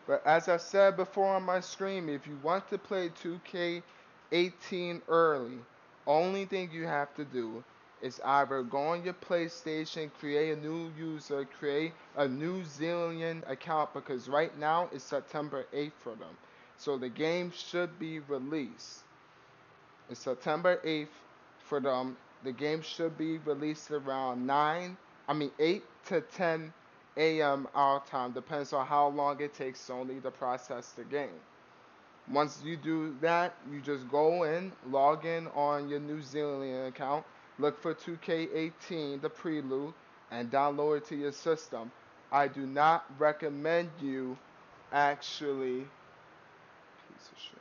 But as I said before on my stream, if you want to play 2K18 early, only thing you have to do is either go on your PlayStation, create a new user, create a New Zealand account because right now it's September 8th for them. So the game should be released. It's September 8th for them. The game should be released around 8 to 10 a.m. our time. Depends on how long it takes Sony to process the game. Once you do that, you just go in, log in on your New Zealand account, look for 2K18, the prelude, and download it to your system. I do not recommend you actually. Piece of shit.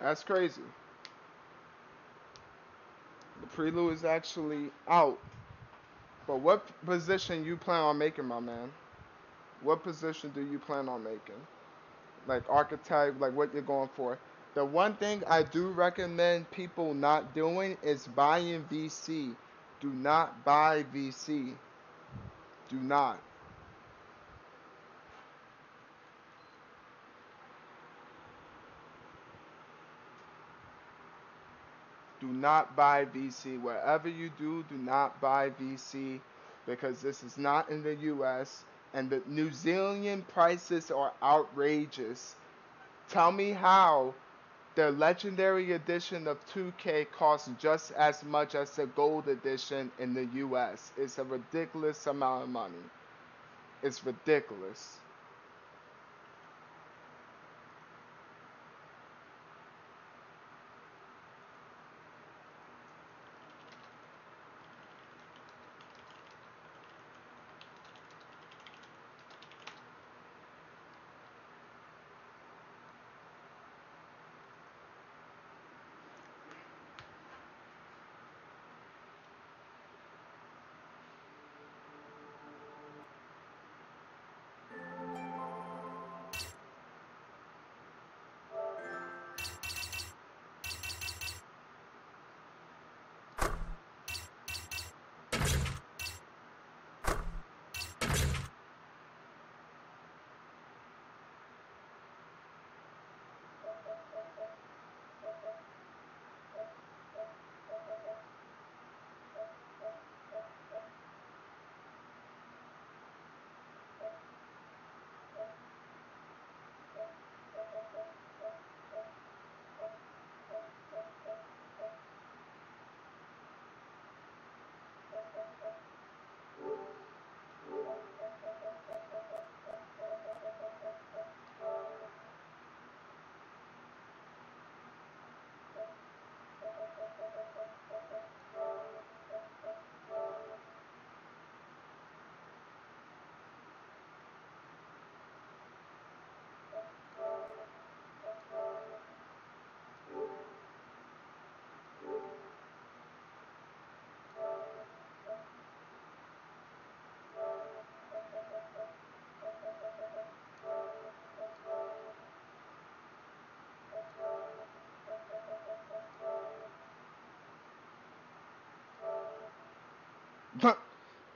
That's crazy. The prelude is actually out. But what position you plan on making, my man? What position do you plan on making? Like archetype, like what you're going for. The one thing I do recommend people not doing is buying VC. Do not buy VC. Do not. Do not buy VC. Wherever you do, do not buy VC because this is not in the US and the New Zealand prices are outrageous. Tell me how the legendary edition of 2K costs just as much as the gold edition in the US. It's a ridiculous amount of money. It's ridiculous.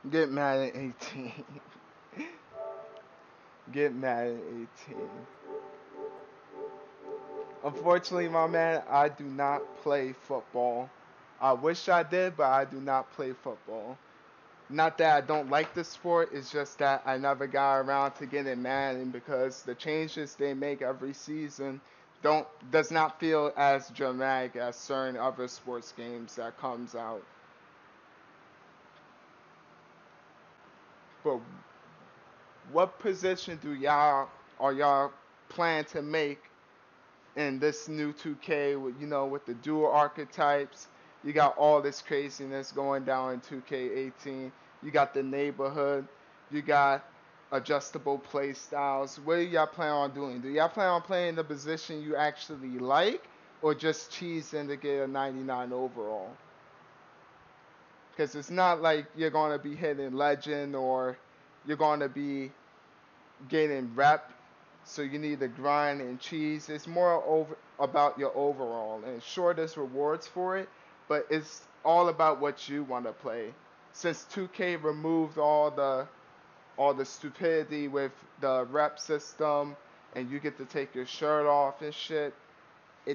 Get mad at 18. Get mad at 18. Unfortunately, my man, I do not play football. I wish I did, but I do not play football. Not that I don't like the sport, it's just that I never got around to getting Madden because the changes they make every season don't does not feel as dramatic as certain other sports games that comes out. But what position do y'all are y'all plan to make in this new 2K with with the dual archetypes? You got all this craziness going down in 2K18. You got the neighborhood. You got adjustable play styles. What do y'all plan on doing? Do y'all plan on playing the position you actually like, or just cheesing to get a 99 overall? Because it's not like you're going to be hitting legend or you're going to be getting rep, so you need to grind and cheese. It's more over about your overall, and sure, there's rewards for it, but it's all about what you want to play. Since 2K removed all the stupidity with the rep system, and you get to take your shirt off and shit,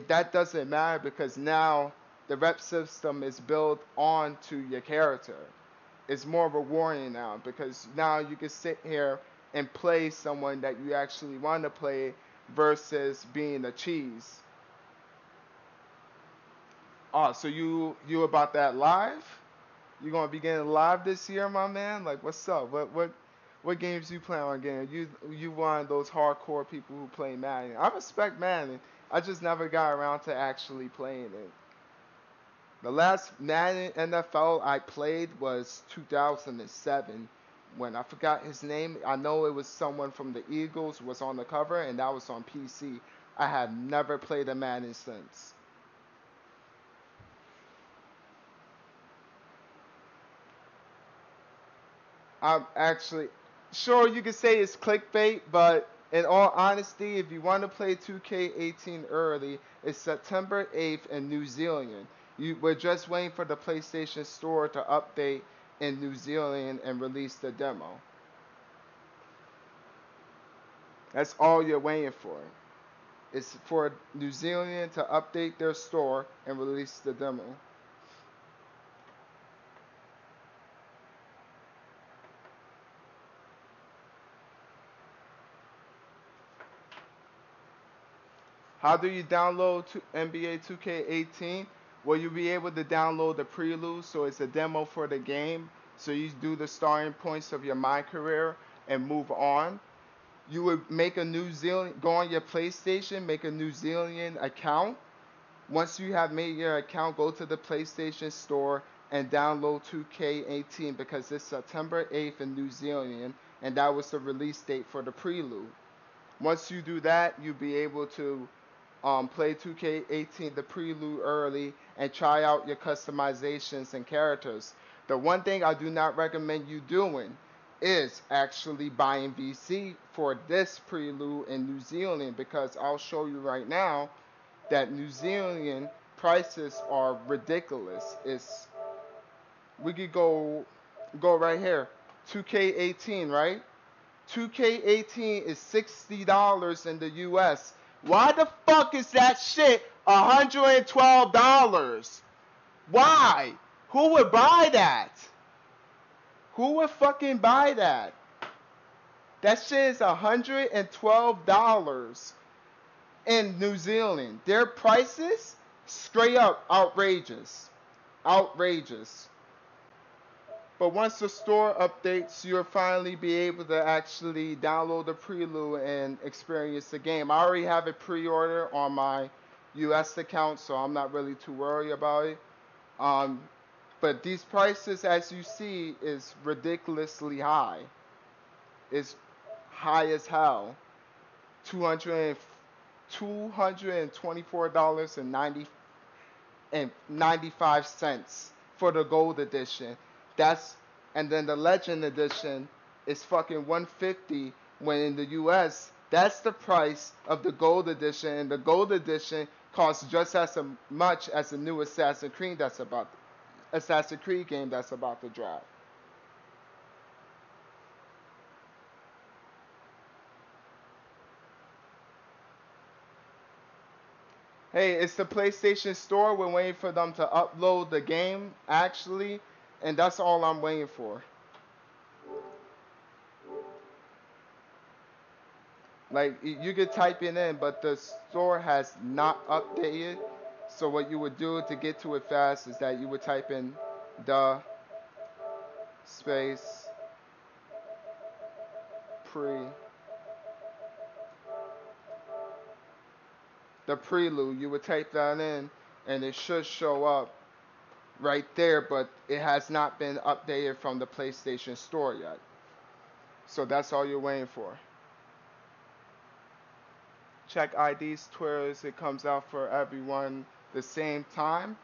that doesn't matter because now the rep system is built onto your character. It's more rewarding now because now you can sit here and play someone that you actually want to play versus being a cheese. Oh, so you about that live? You gonna be getting live this year, my man? Like, what's up? What games you plan on getting? You one of those hardcore people who play Madden. I respect Madden. I just never got around to actually playing it. The last Madden NFL I played was 2007 when I forgot his name. I know it was someone from the Eagles was on the cover and that was on PC. I have never played a Madden since. I'm actually sure you could say it's clickbait, but in all honesty, if you want to play 2K18 early, it's September 8th in New Zealand. We're just waiting for the PlayStation Store to update in New Zealand and release the demo. That's all you're waiting for. It's for New Zealand to update their store and release the demo. How do you download NBA 2K18? Well, you'll be able to download the prelude, so it's a demo for the game. So you do the starting points of your My Career and move on. You would make a New Zealand, go on your PlayStation, make a New Zealand account. Once you have made your account, go to the PlayStation Store and download 2K18 because it's September 8th in New Zealand, and that was the release date for the prelude. Once you do that, you'll be able to play 2K18 the prelude early and try out your customizations and characters. The one thing I do not recommend you doing is actually buying VC for this prelude in New Zealand because I'll show you right now that New Zealand prices are ridiculous. It's we could go right here. 2K18, right? 2K18 is $60 in the US. Why the fuck is that shit $112? Why? Who would buy that? Who would fucking buy that? That shit is $112 in New Zealand. Their prices straight up outrageous. Outrageous. But once the store updates, you'll finally be able to actually download the prelude and experience the game. I already have it pre-ordered on my US account, so I'm not really too worried about it. Um, but these prices, as you see, is ridiculously high. It's high as hell. 200 $224 and 95 cents for the gold edition. That's and then the legend edition is fucking 150 when in the US that's the price of the gold edition and the gold edition costs just as much as the new Assassin's Creed game that's about to drop. Hey, it's the PlayStation Store. We're waiting for them to upload the game, actually, and that's all I'm waiting for. Like, you could type it in, but the store has not updated. So what you would do to get to it fast is that you would type in the space pre the prelude. You would type that in, and it should show up right there, but it has not been updated from the PlayStation Store yet. So that's all you're waiting for. Check IDs, Twitters, it comes out for everyone the same time.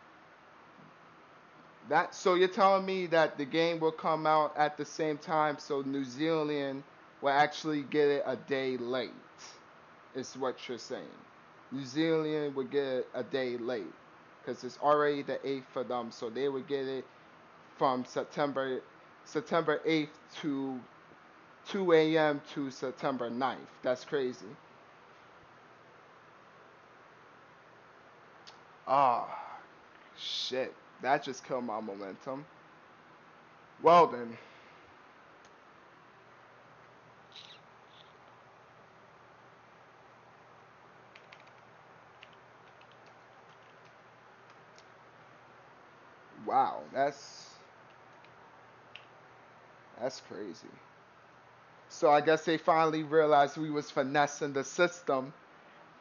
That so you're telling me that the game will come out at the same time, so New Zealand will actually get it a day late, is what you're saying. New Zealand would get it a day late because it's already the 8th for them, so they would get it from September 8th to 2 a.m. to September 9th. That's crazy. Ah, shit. That just killed my momentum. Well then. Wow, that's crazy. So I guess they finally realized we was finessing the system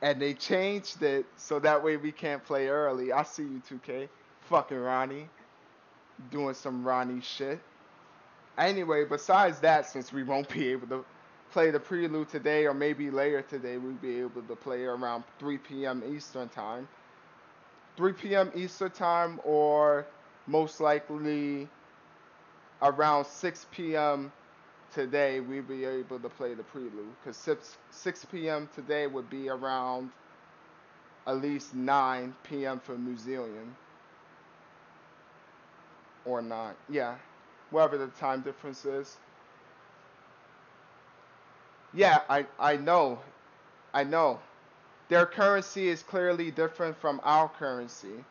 and they changed it so that way we can't play early. I see you 2K. Fucking Ronnie. Doing some Ronnie shit. Anyway, besides that, since we won't be able to play the prelude today or maybe later today, we'll be able to play around 3 p.m. Eastern time. 3 p.m. Eastern time or most likely around 6 p.m. today we'll be able to play the prelude because 6 p.m. today would be around at least 9 p.m. for New Zealand or 9. Yeah, whatever the time difference is. Yeah, I know. I know. Their currency is clearly different from our currency.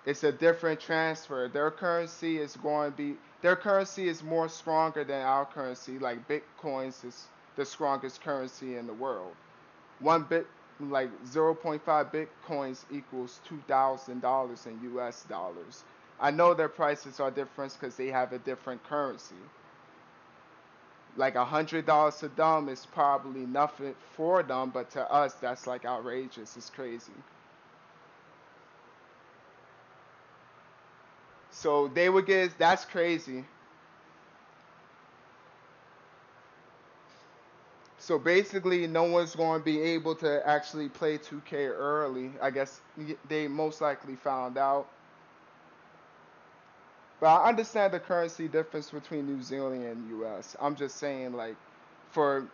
It's a different transfer. Their currency is more stronger than our currency. Like Bitcoins is the strongest currency in the world. One bit like zero point 0.5 Bitcoins equals $2,000 in US dollars. I know their prices are different because they have a different currency. Like $100 to them is probably nothing for them, but to us that's like outrageous. It's crazy. So they would get that's crazy. So basically, no one's going to be able to actually play 2K early. I guess they most likely found out. But I understand the currency difference between New Zealand and US. I'm just saying, like, for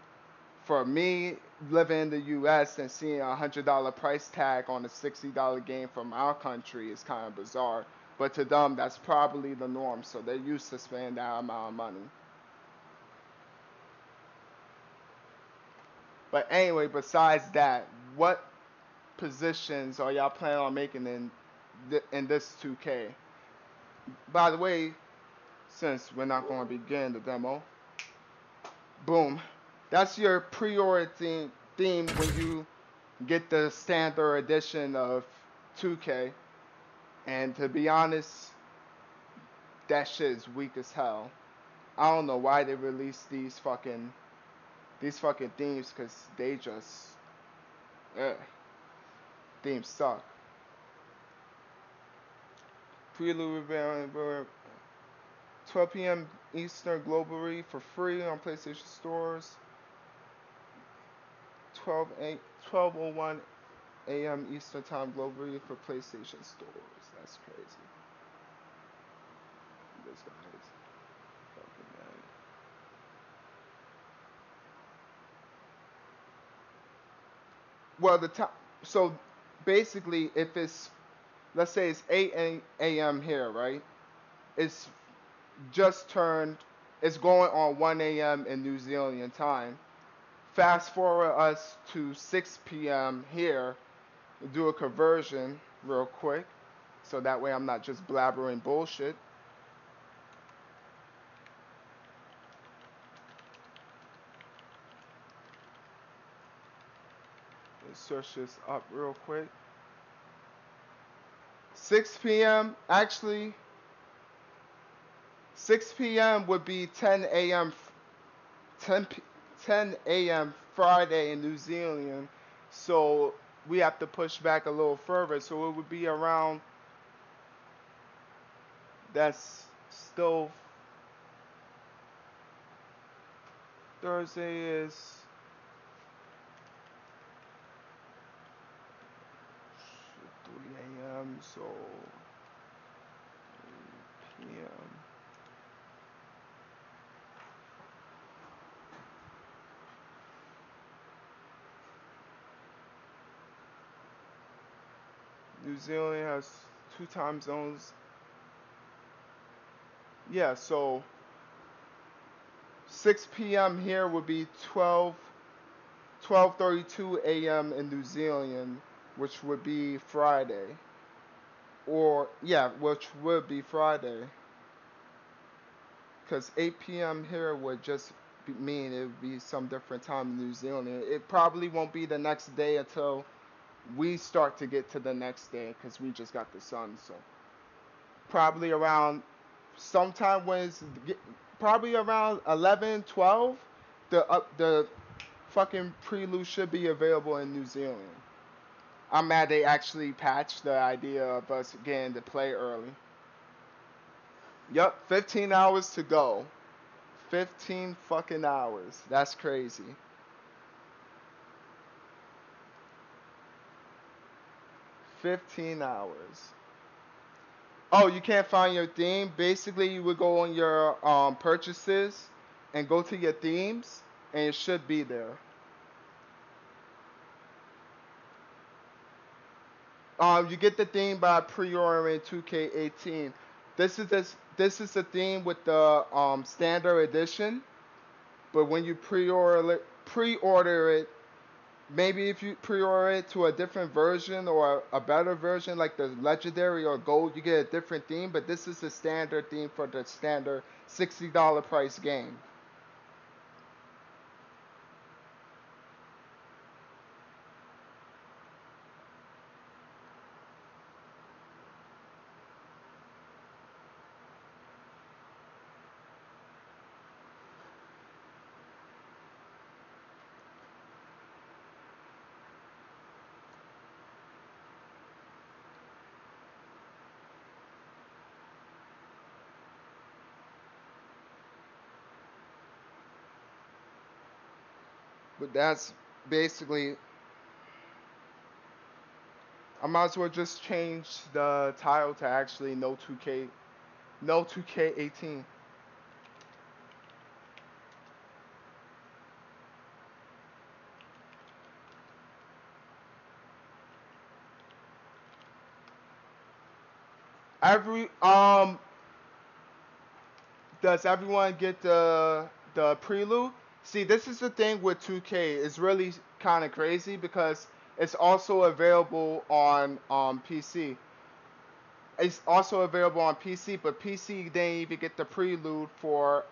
for me living in the US and seeing $100 price tag on a $60 game from our country is kind of bizarre. But to them, that's probably the norm. So they're used to spending that amount of money. But anyway, besides that, what positions are y'all planning on making in this 2K? By the way, since we're not going to begin the demo, boom, that's your pre-order theme when you get the standard edition of 2K. And to be honest, that shit is weak as hell. I don't know why they released these fucking themes, because they just ugh, themes suck. Prelude 12 p.m. Eastern globally for free on PlayStation stores. 12:01 a.m. Eastern time globally for PlayStation stores. That's crazy. This guy is fucking mad. Well, the time. So basically, if it's let's say it's 8 a.m. here, right? It's just turned. It's going on 1 a.m. in New Zealand time. Fast forward us to 6 p.m. here. do a conversion real quick, so that way I'm not just blabbering bullshit. Let's search this up real quick. 6 p.m. Actually, 6 p.m. would be 10 a.m. 10 10 a.m. Friday in New Zealand. So we have to push back a little further. So it would be around. That's still Thursday is 3 a.m. So 3 p.m. New Zealand has two time zones. Yeah, so 6 p.m. here would be 12:32 a.m. in New Zealand, which would be Friday. Or yeah, which would be Friday. Because 8 p.m. here would just mean it would be some different time in New Zealand. It probably won't be the next day until we start to get to the next day because we just got the sun. So probably around sometime when it's probably around 11, 12, the fucking prelude should be available in New Zealand. I'm mad they actually patched the idea of us getting to play early. Yep, 15 hours to go. 15 fucking hours. That's crazy. 15 hours. Oh, you can't find your theme? Basically, you would go on your purchases and go to your themes, and it should be there. You get the theme by pre-ordering 2K18. This is the theme with the standard edition, but when you pre-order it, maybe if you pre-order it to a different version or a better version like the legendary or gold, you get a different theme. But this is the standard theme for the standard $60 price game. But that's basically. I might as well just change the title to actually no 2K, no 2K18. Every Does everyone get the prelude? See, this is the thing with 2K. It's really kind of crazy because it's also available on PC. It's also available on PC, but PC didn't even get the prelude for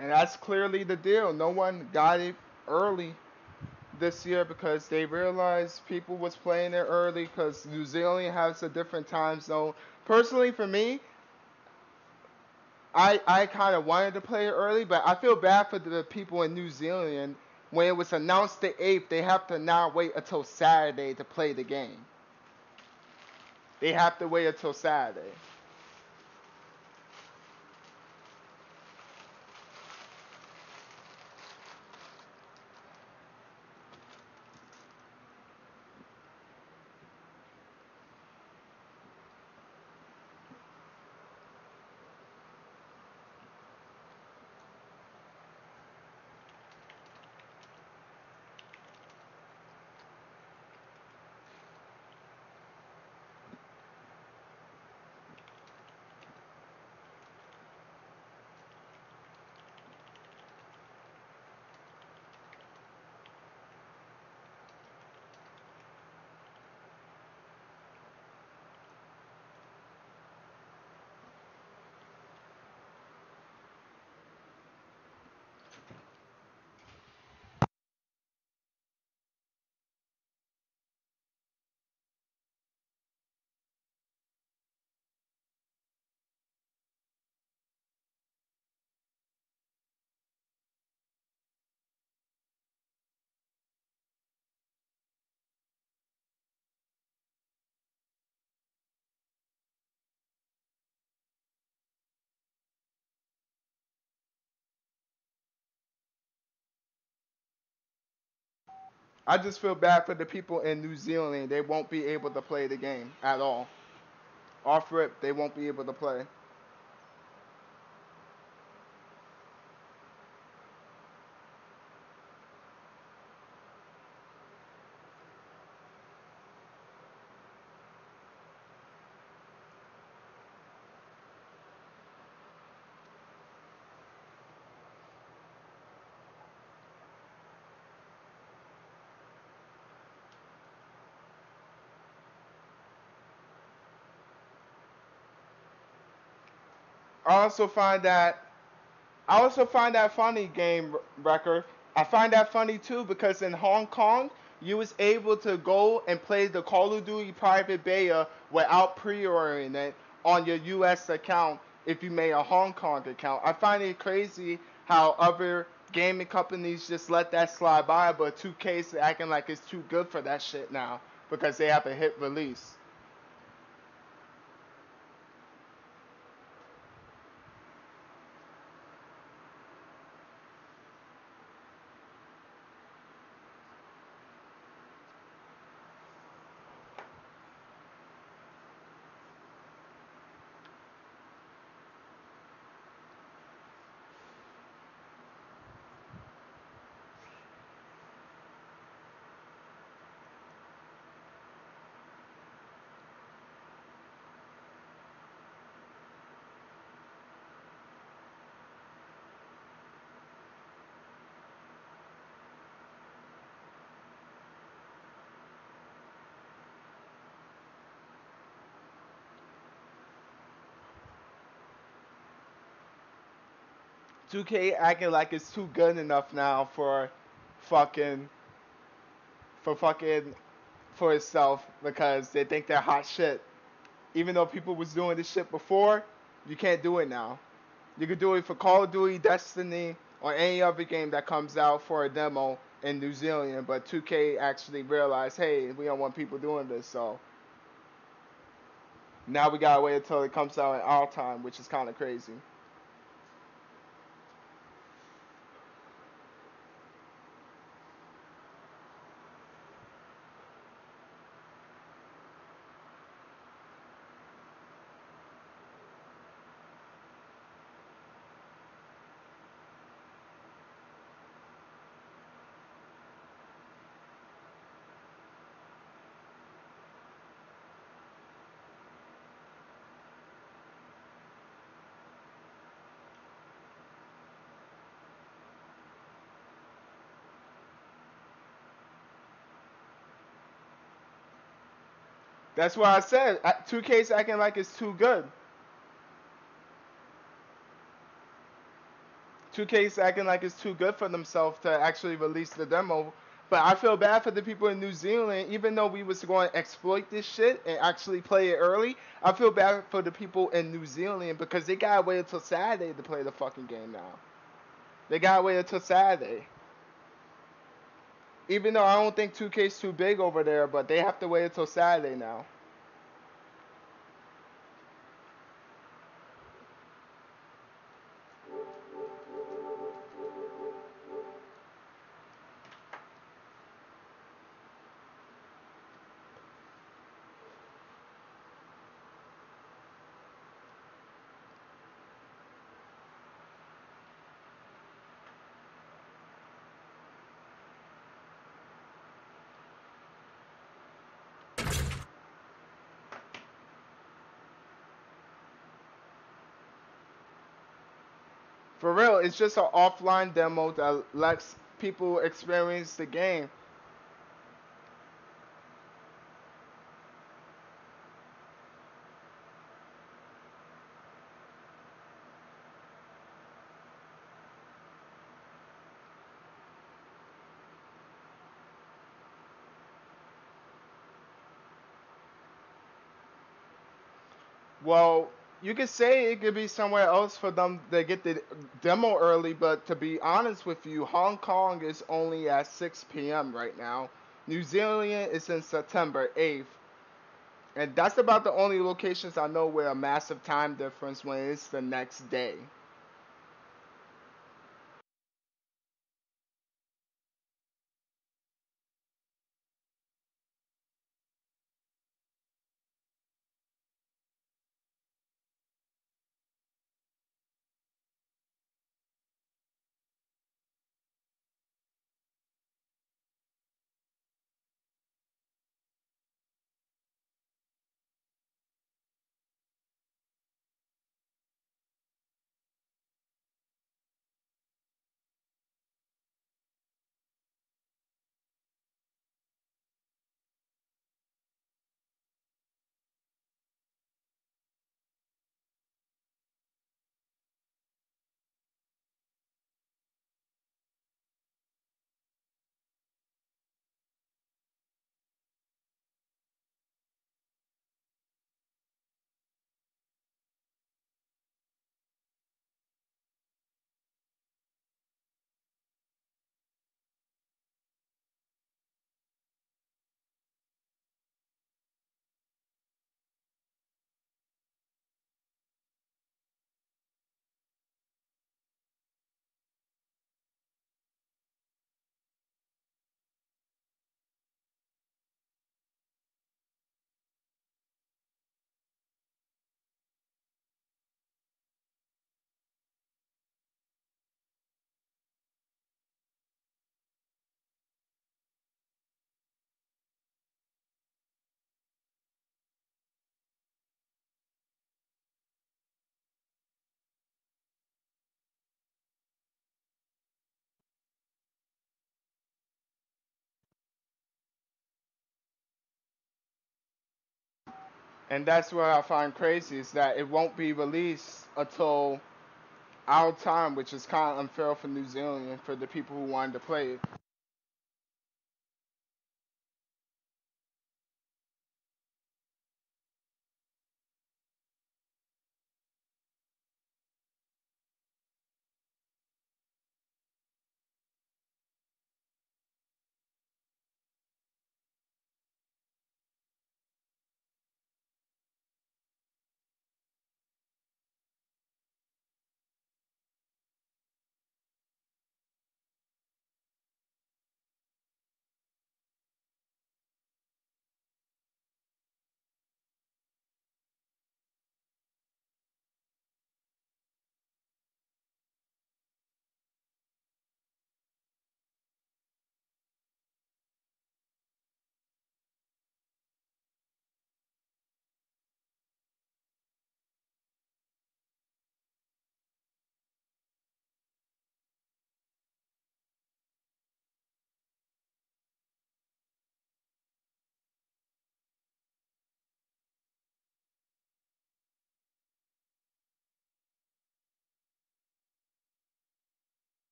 And that's clearly the deal. No one got it early this year because they realized people was playing it early because New Zealand has a different time zone. Personally, for me, I kind of wanted to play it early, but I feel bad for the people in New Zealand. When it was announced the 8th, they have to now wait until Saturday to play the game. They have to wait until Saturday. I just feel bad for the people in New Zealand. They won't be able to play the game at all. Off rip, they won't be able to play. I also find that I also find that funny, game record. I find that funny too because in Hong Kong, you was able to go and play the Call of Duty Private Beta without pre-ordering it on your U.S. account if you made a Hong Kong account. I find it crazy how other gaming companies just let that slide by, but 2K's acting like it's too good for that shit now because they have a hit release. 2K acting like it's too good enough now fucking fucking for itself because they think they're hot shit. Even though people was doing this shit before, you can't do it now. You could do it for Call of Duty, Destiny, or any other game that comes out for a demo in New Zealand, but 2K actually realized, hey, we don't want people doing this, so now we gotta wait until it comes out in our time, which is kind of crazy. That's why I said 2K's acting like it's too good. 2K's acting like it's too good for themselves to actually release the demo. But I feel bad for the people in New Zealand, even though we was going to exploit this shit and actually play it early. I feel bad for the people in New Zealand because they gotta wait until Saturday to play the fucking game now. They gotta wait until Saturday. Even though I don't think 2K's too big over there, but they have to wait until Saturday now. For real, it's just an offline demo that lets people experience the game. Well, you could say it could be somewhere else for them to get the demo early, but to be honest with you, Hong Kong is only at 6 p.m. right now. New Zealand is in September 8th. And that's about the only locations I know where a massive time difference when it's the next day. And that's what I find crazy is that it won't be released until our time, which is kind of unfair for New Zealand and for the people who wanted to play it.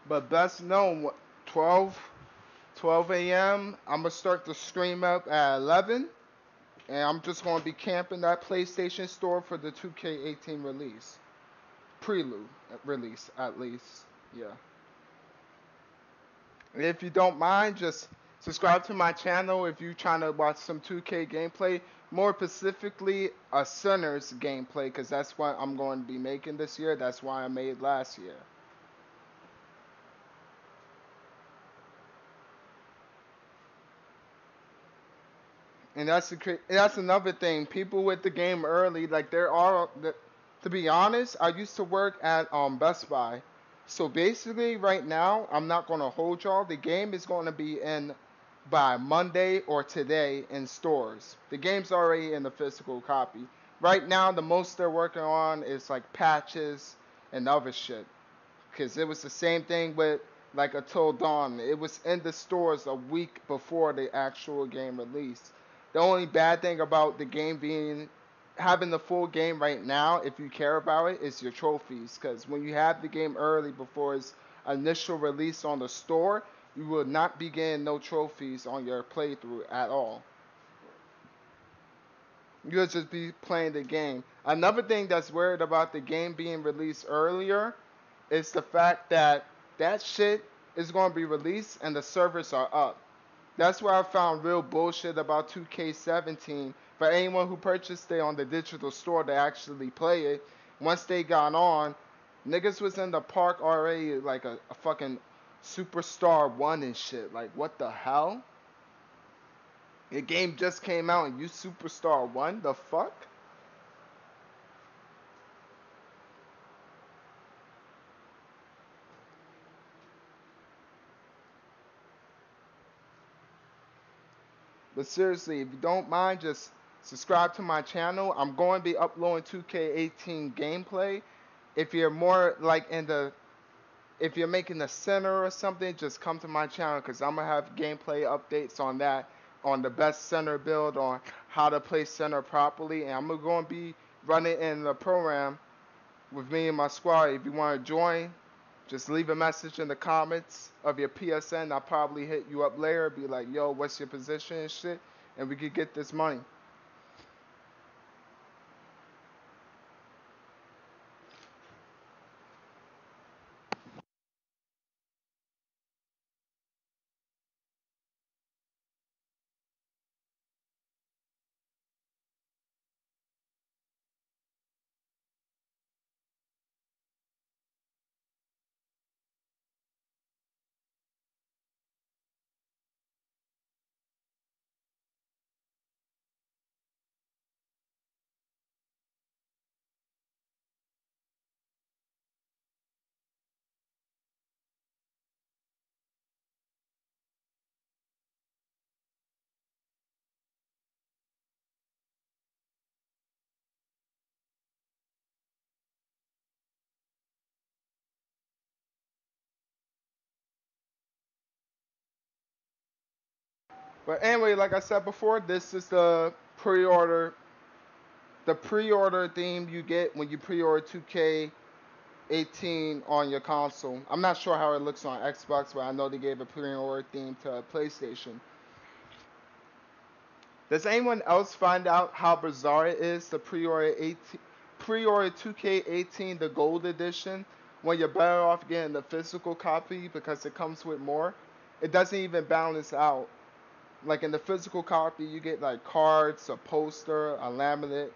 But best known, 12 a.m. I'm gonna start the stream up at 11, and I'm just gonna be camping that PlayStation store for the 2K18 release, prelude release at least. Yeah. And if you don't mind, just subscribe to my channel if you're trying to watch some 2K gameplay, more specifically a Sinners gameplay, because that's what I'm going to be making this year. That's why I made last year. And that's another thing. People with the game early, like there are, to be honest, I used to work at Best Buy. So basically, right now, I'm not gonna hold y'all. The game is gonna be in by Monday or today in stores. The game's already in the physical copy. Right now, the most they're working on is like patches and other shit. Cause it was the same thing with like Until Dawn. It was in the stores a week before the actual game release. The only bad thing about the game being having the full game right now, if you care about it, is your trophies. Because when you have the game early before its initial release on the store, you will not be getting no trophies on your playthrough at all. You'll just be playing the game. Another thing that's weird about the game being released earlier is the fact that that shit is going to be released and the servers are up. That's where I found real bullshit about 2K17. For anyone who purchased it on the digital store to actually play it, once they got on, niggas was in the park already like a fucking superstar one and shit. Like, what the hell? The game just came out and you superstar one? The fuck? But seriously, if you don't mind, just subscribe to my channel. I'm going to be uploading 2K18 gameplay. If you're more like in the, if you're making the center or something, just come to my channel because I'm going to have gameplay updates on that, on the best center build, on how to play center properly. And I'm going to be running in the program with me and my squad. If you want to join, just leave a message in the comments of your PSN. I'll probably hit you up later, be like, yo, what's your position and shit, and we could get this money. But anyway, like I said before, this is the pre-order theme you get when you pre-order 2K18 on your console. I'm not sure how it looks on Xbox, but I know they gave a pre-order theme to PlayStation. Does anyone else find out how bizarre it is to pre-order 2K18 the gold edition when you're better off getting the physical copy because it comes with more? It doesn't even balance out. Like in the physical copy, you get like cards, a poster, a laminate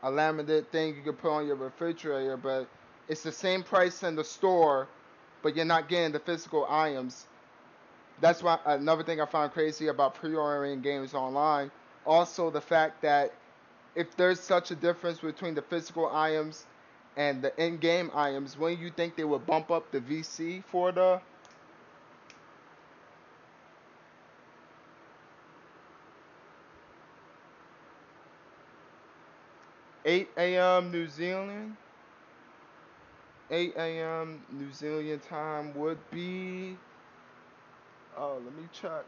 thing you can put on your refrigerator, but it's the same price in the store, but you're not getting the physical items. That's why another thing I found crazy about pre-ordering games online. Also, the fact that if there's such a difference between the physical items and the in-game items, when you think they would bump up the VC for the 8 a.m. New Zealand, 8 a.m. New Zealand time would be. Oh, let me check.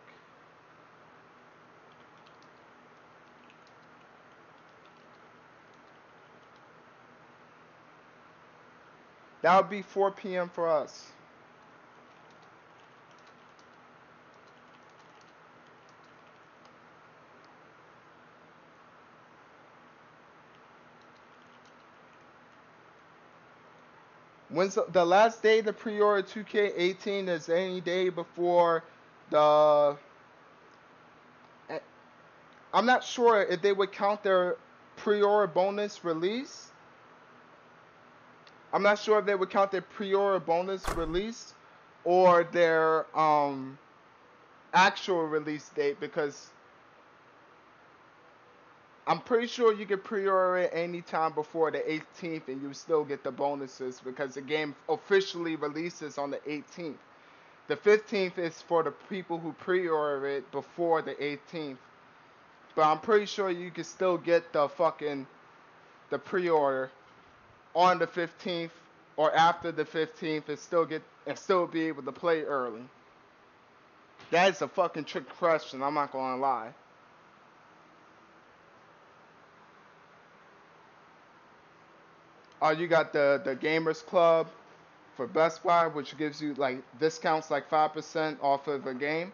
That would be 4 p.m. for us. When's the last day to pre-order 2K18 is any day before the. I'm not sure if they would count their pre-order bonus release. I'm not sure if they would count their pre-order bonus release or their actual release date, because I'm pretty sure you can pre-order it anytime before the 18th and you still get the bonuses, because the game officially releases on the 18th. The 15th is for the people who pre-order it before the 18th. But I'm pretty sure you can still get the pre-order on the 15th or after the 15th and still be able to play early. That is a fucking trick question, I'm not gonna lie. You got the Gamers Club for Best Buy, which gives you like discounts like 5% off of a game.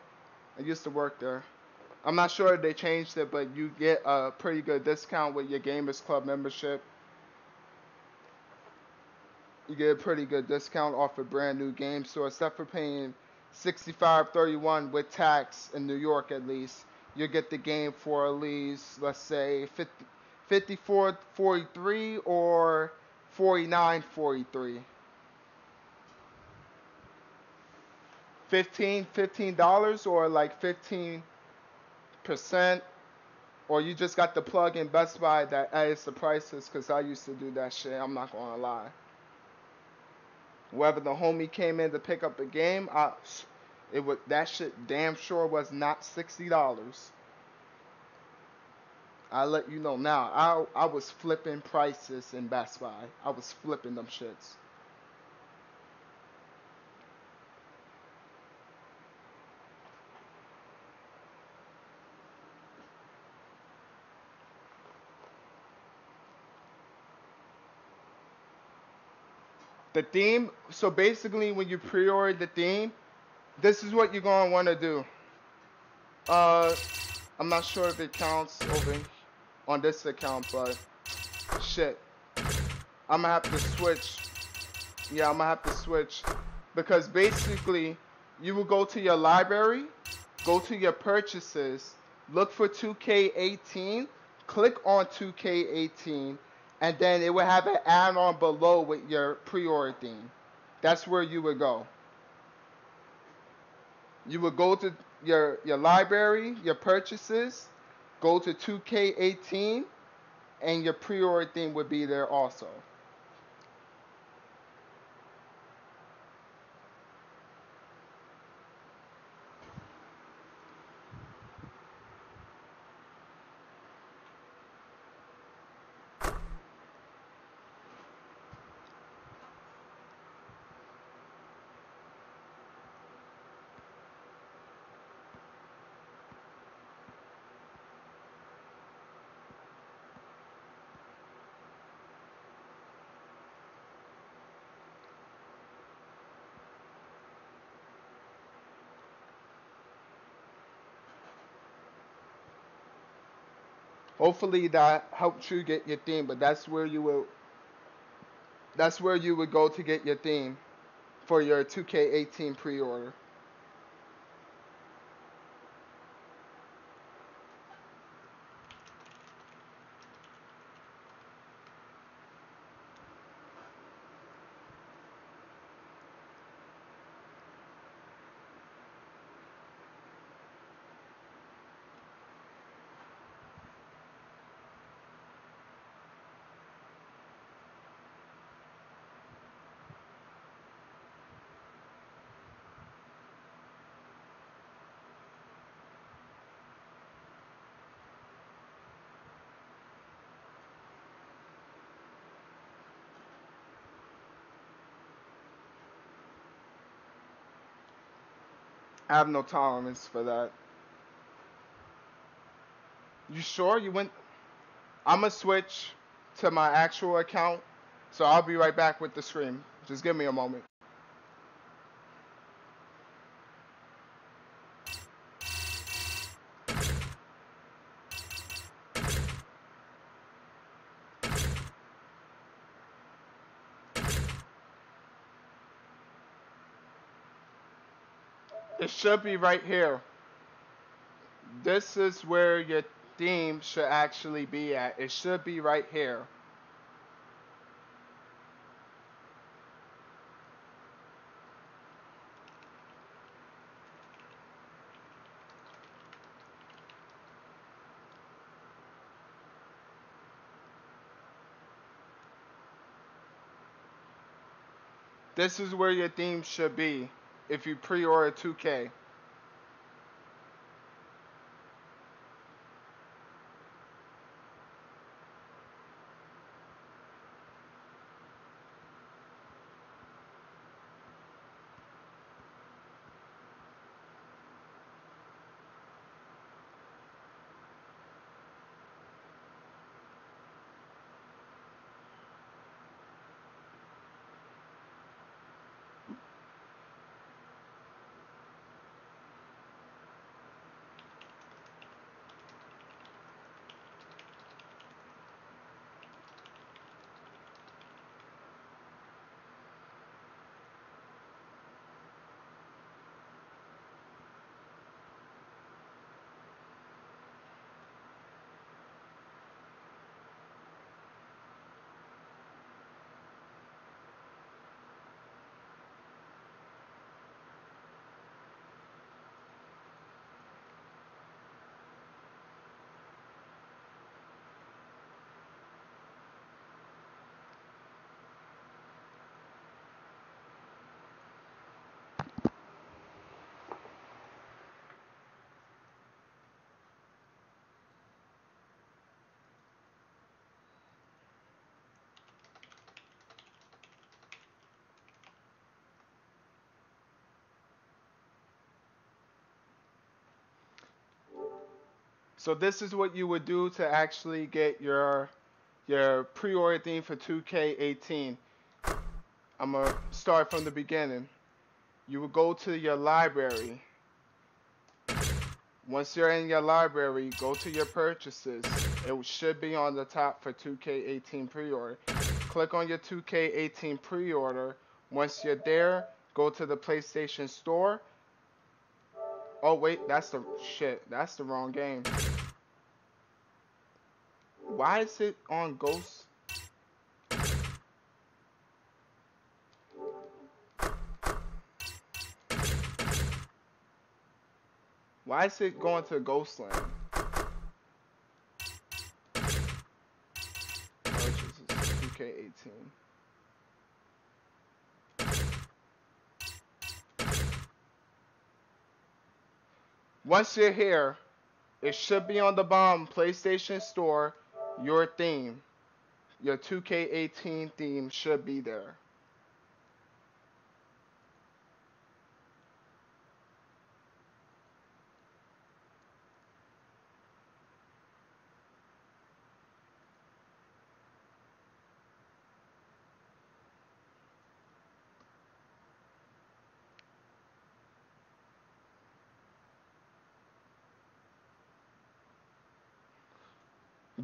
I used to work there. I'm not sure if they changed it, but you get a pretty good discount with your Gamers Club membership. You get a pretty good discount off a brand new game. So except for paying $65.31 with tax in New York at least, you get the game for at least, let's say, $54.43 or $49.43. $15 or like 15%, or you just got the plug in Best Buy that adds the prices, because I used to do that shit, I'm not gonna lie. Whether the homie came in to pick up the game, that shit damn sure was not $60. I let you know now. I was flipping prices in Best Buy. I was flipping them shits. The theme, so basically when you pre-order the theme, this is what you're going to want to do. I'm not sure if it counts over on this account, but shit. I'm going to have to switch. Yeah, I'm going to have to switch. Because basically, you will go to your library, go to your purchases, look for 2K18, click on 2K18, and then it will have an add-on below with your pre-order theme. That's where you would go. You would go to your library, your purchases, go to 2K18, and your pre-order theme would be there also. Hopefully that helped you get your theme, but that's where you would go to get your theme for your 2K18 pre-order. I have no tolerance for that. You sure you went? I'm gonna switch to my actual account, so I'll be right back with the stream. Just give me a moment. It should be right here. This is where your theme should actually be at. It should be right here. This is where your theme should be if you pre-order 2K. So this is what you would do to actually get your pre-order theme for 2K18. I'm gonna start from the beginning. You would go to your library. Once you're in your library, go to your purchases. It should be on the top for 2K18 pre-order. Click on your 2K18 pre-order. Once you're there, go to the PlayStation Store. Oh wait, that's the shit. That's the wrong game. Why is it on Ghost? Why is it going to Ghostland? Purchases 2K18. Once you're here, it should be on the bottom PlayStation Store. Your theme, your 2K18 theme should be there.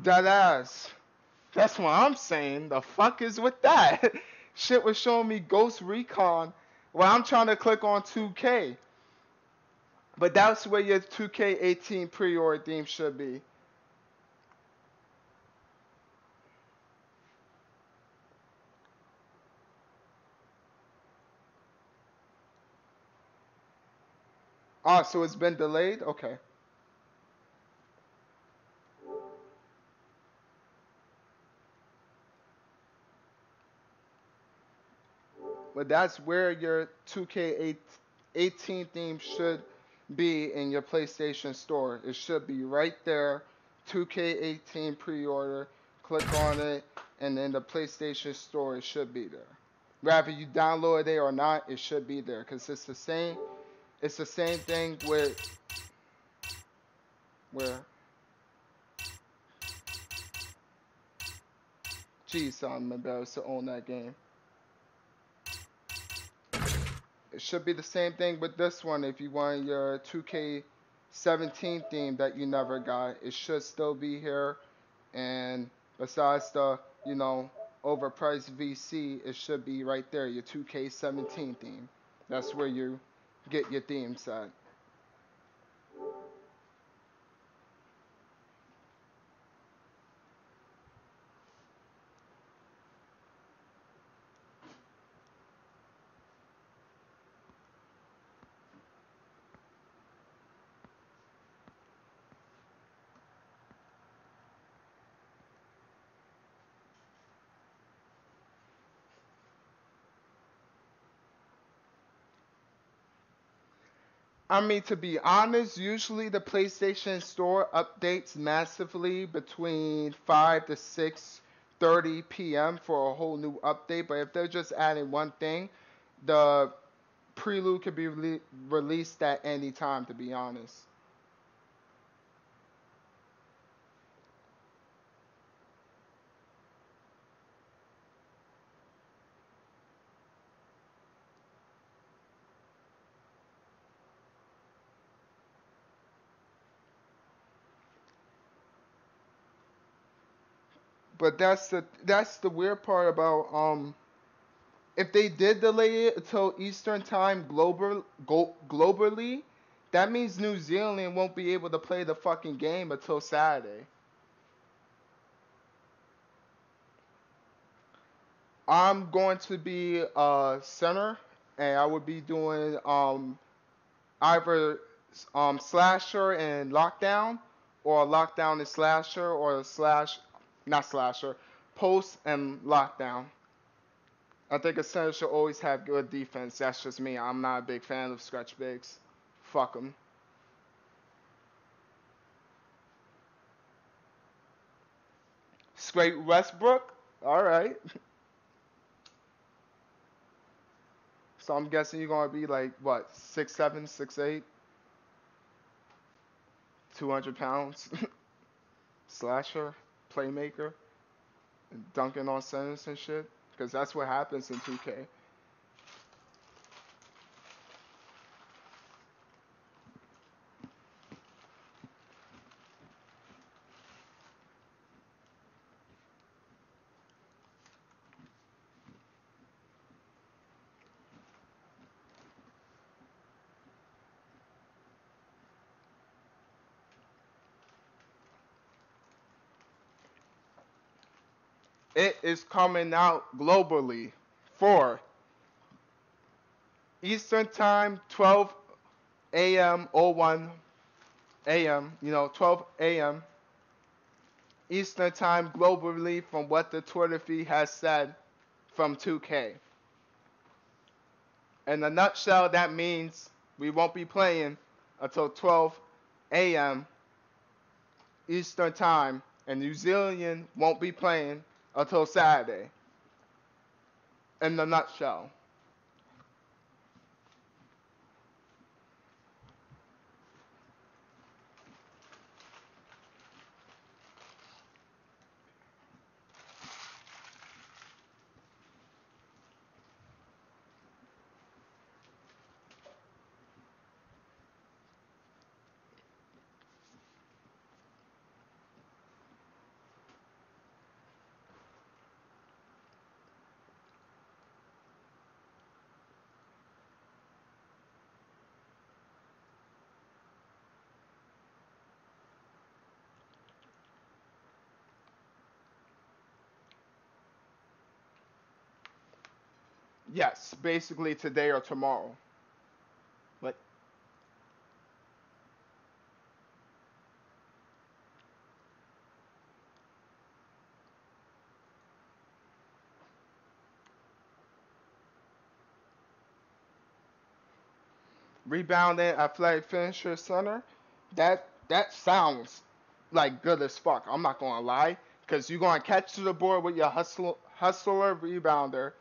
That ass. That's what I'm saying. The fuck is with that? Shit was showing me Ghost Recon. Well, I'm trying to click on 2K. But that's where your 2K18 pre-order theme should be. Ah, so it's been delayed? Okay. But that's where your 2K18 theme should be in your PlayStation Store. It should be right there. 2K18 pre-order. Click on it, and then the PlayStation Store, it should be there. Whether you download it or not, it should be there because it's the same. It's the same thing with where. Geez, I'm embarrassed to own that game. It should be the same thing with this one. If you want your 2K17 theme that you never got, it should still be here. And besides the, overpriced VC, it should be right there, your 2K17 theme. That's where you get your theme set. I mean, to be honest, usually the PlayStation Store updates massively between 5 to 6:30 p.m. for a whole new update. But if they're just adding one thing, the prelude could be released at any time, to be honest. But that's the weird part about if they did delay it until Eastern time globally, that means New Zealand won't be able to play the fucking game until Saturday. I'm going to be a center, and I would be doing either slasher and lockdown, or lockdown and slasher, or slash not slasher, post and lockdown. I think a center should always have good defense. That's just me. I'm not a big fan of stretch bigs. Fuck them. Straight Westbrook. All right. So I'm guessing you're gonna be like what, 6'7", 6'8", 200 pounds, slasher, playmaker, dunking on centers and shit. Because that's what happens in 2K. It is coming out globally for Eastern Time, 12 a.m. 01 a.m. 12 a.m. Eastern Time globally from what the Twitter feed has said from 2K. In a nutshell, that means we won't be playing until 12 a.m. Eastern Time, and New Zealand won't be playing until Saturday. In a nutshell. Yes, basically today or tomorrow. But rebounding, athletic finisher, center, that sounds like good as fuck. I'm not gonna lie, because you're gonna catch to the board with your hustler rebounder,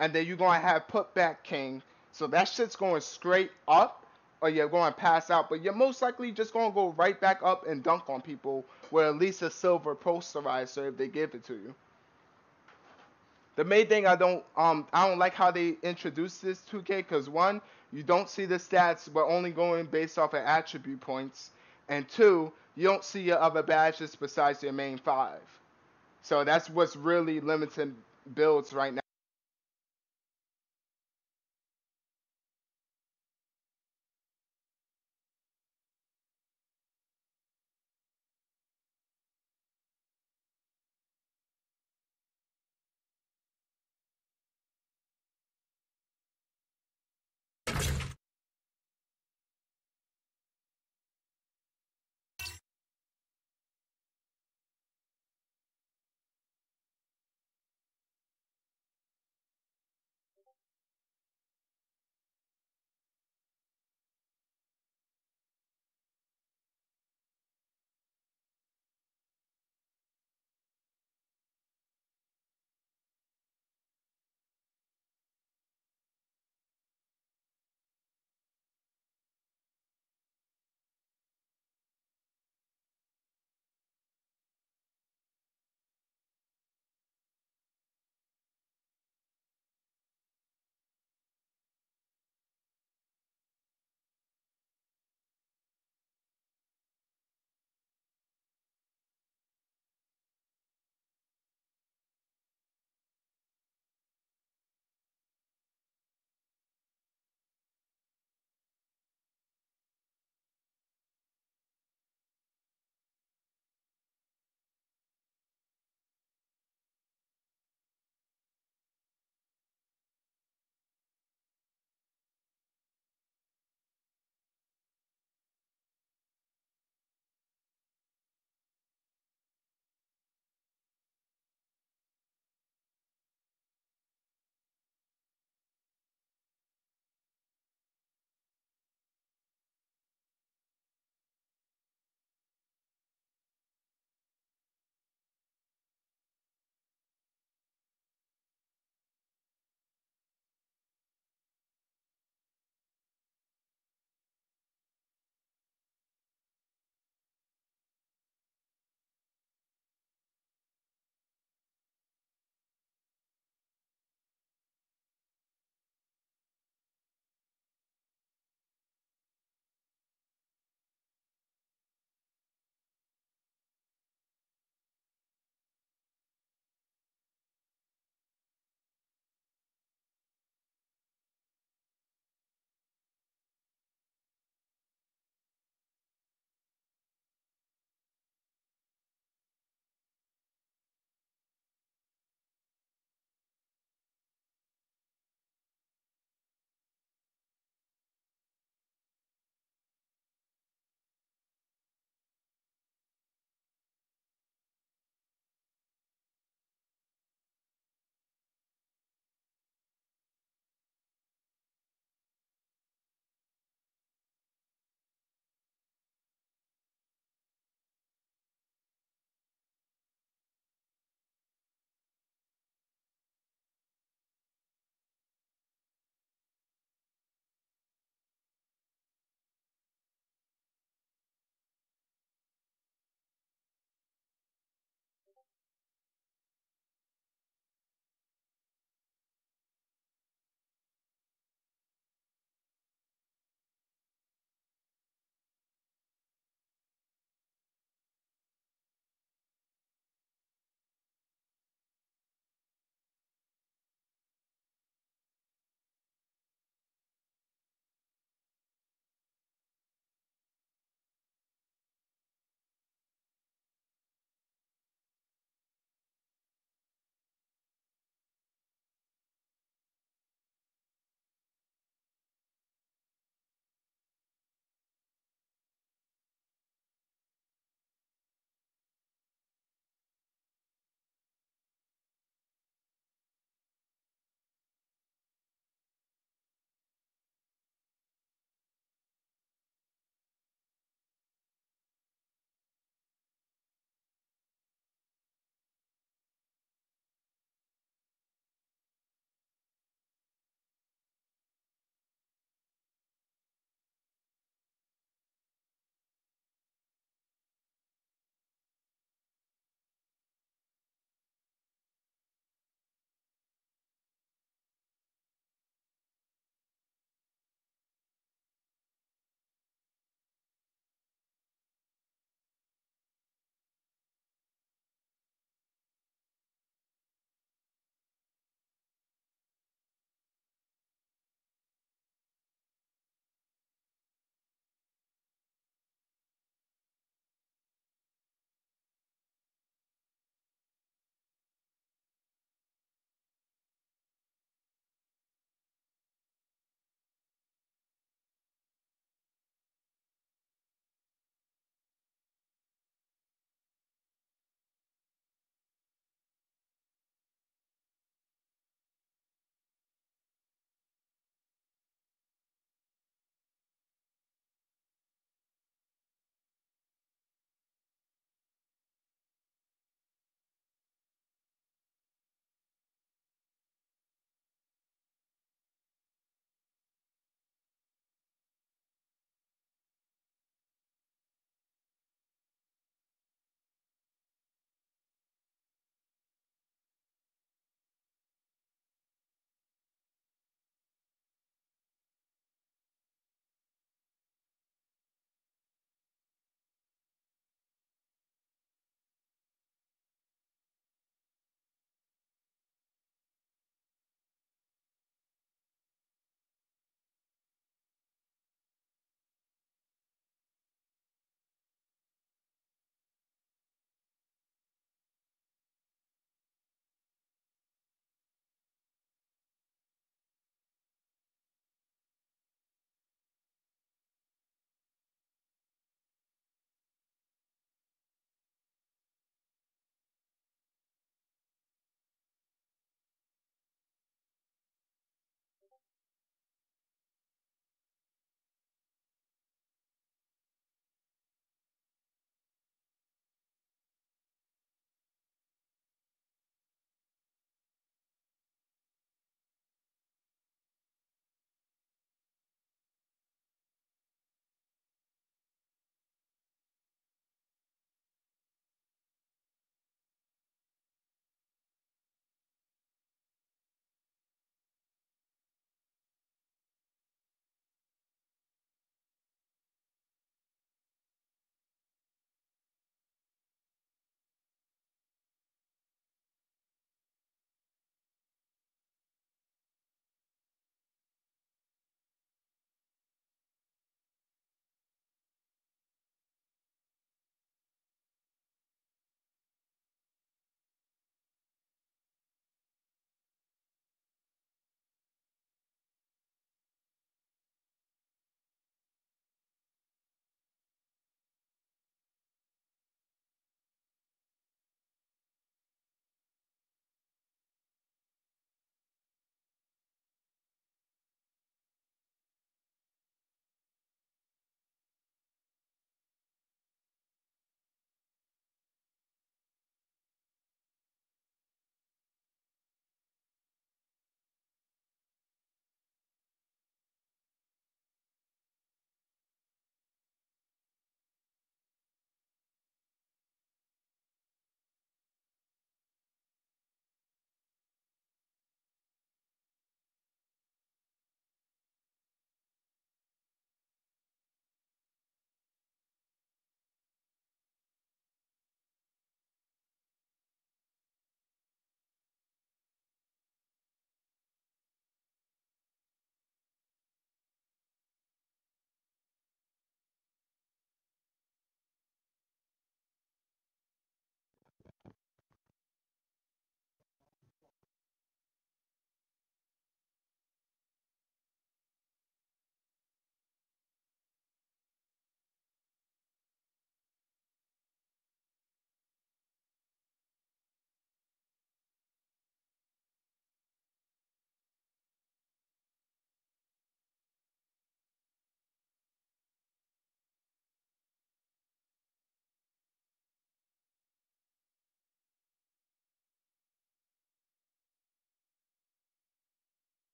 and then you're gonna have putback king. So that shit's going straight up, or you're going to pass out, but you're most likely just gonna go right back up and dunk on people with at least a silver posterizer if they give it to you. The main thing I don't like how they introduced this 2K, because one, you don't see the stats but only going based off of attribute points, and two, you don't see your other badges besides your main five. So that's what's really limiting builds right now.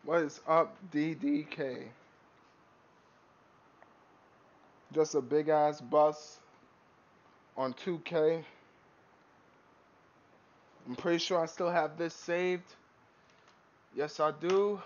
What is up, DDK? Just a big ass bus on 2K. I'm pretty sure I still have this saved. Yes, I do.